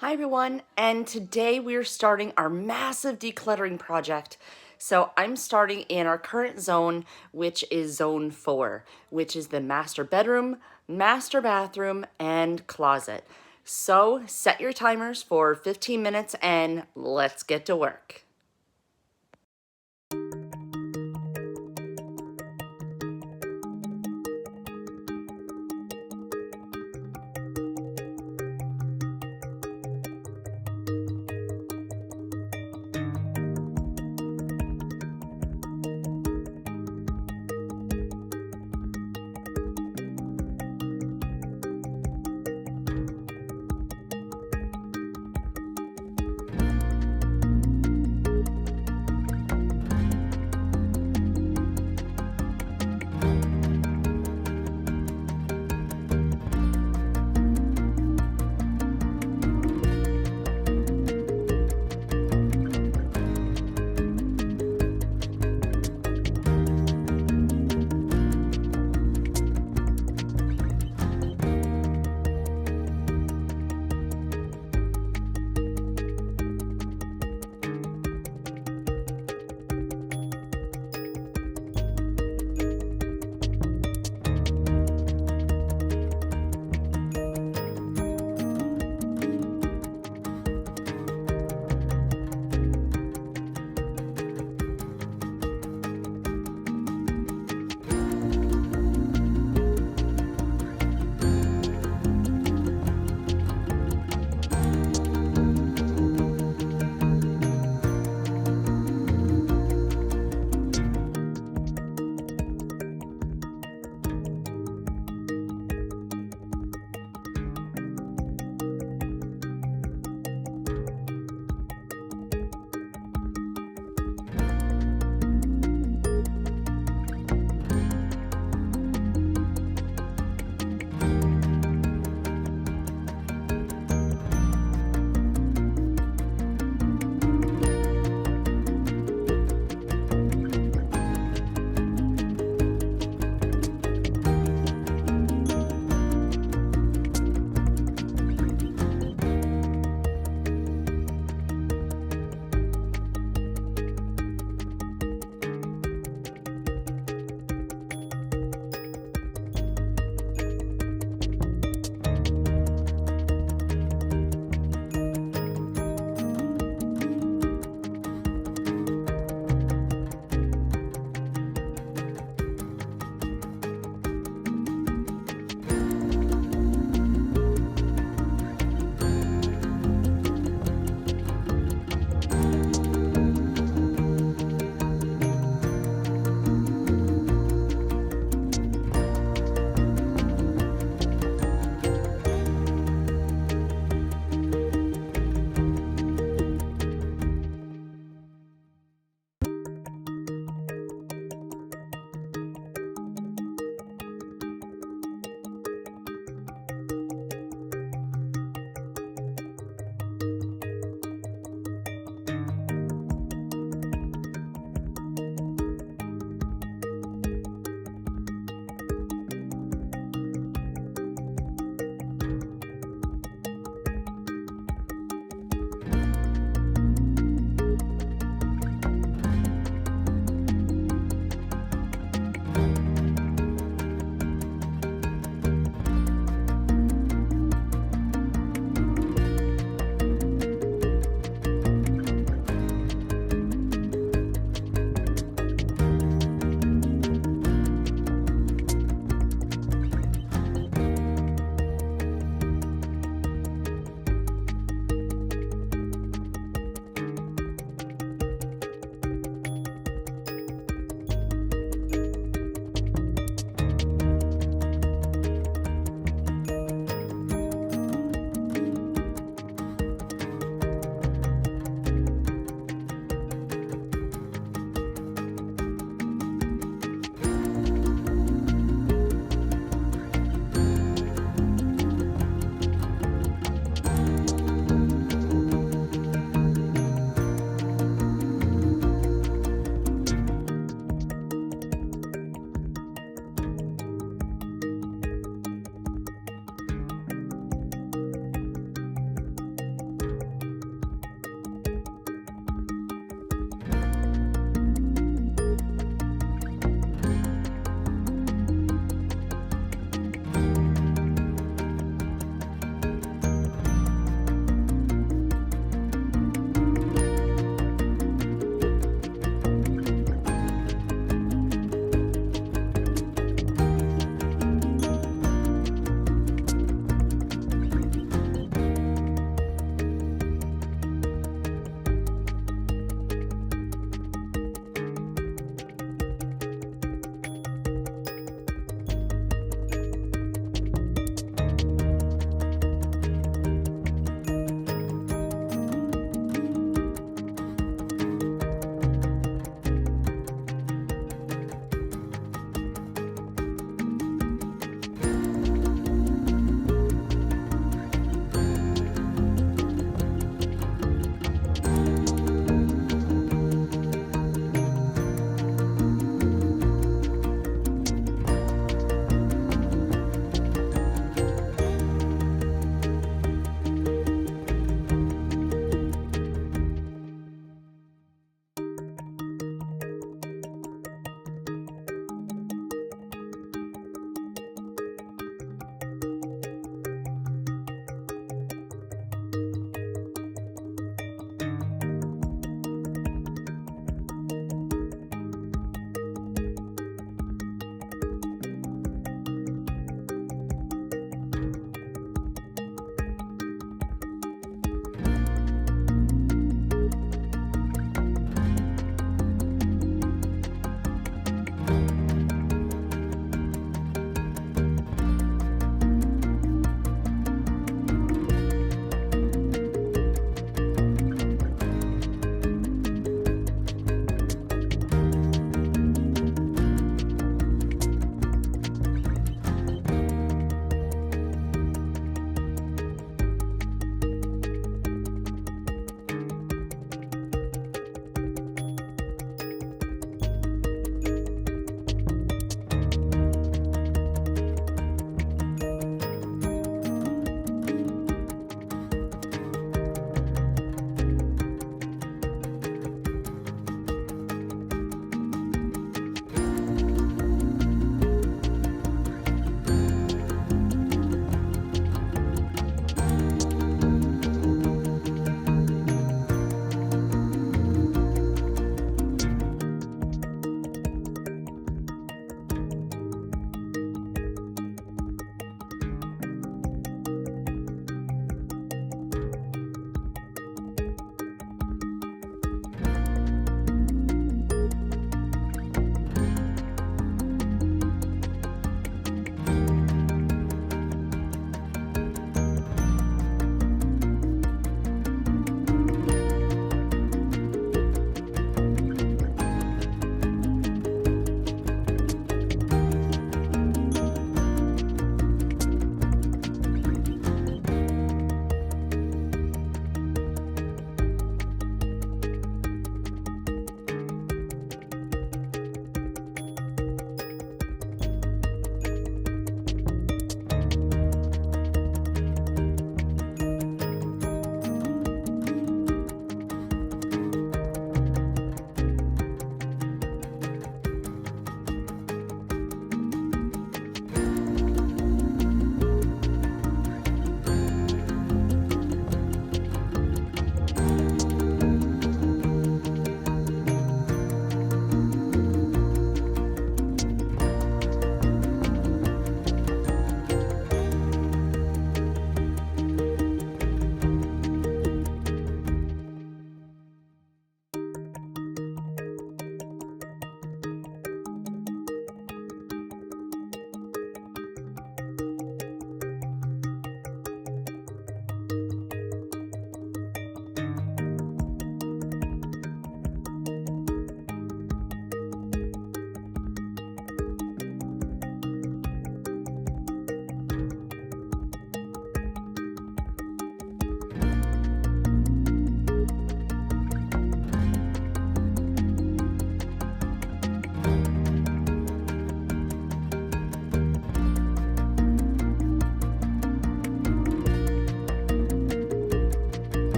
Hi everyone, and today we're starting our massive decluttering project. So I'm starting in our current zone, which is zone 4, which is the master bedroom, master bathroom, and closet. So set your timers for 15 minutes and let's get to work.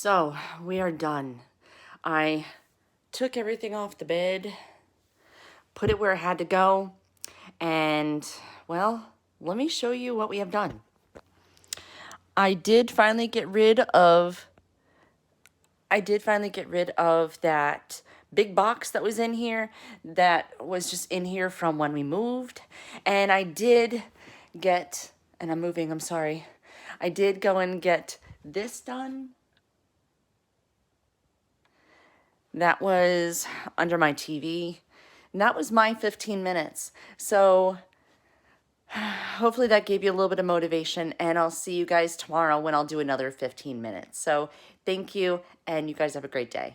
So we are done. I took everything off the bed, put it where it had to go, and well, let me show you what we have done. I did finally get rid of that big box that was in here, that was just in here from when we moved. And I did get, and I'm moving, I'm sorry. I did go and get this done. That was under my TV. And that was my 15 minutes. So hopefully that gave you a little bit of motivation, and I'll see you guys tomorrow when I'll do another 15 minutes. So thank you, and you guys have a great day.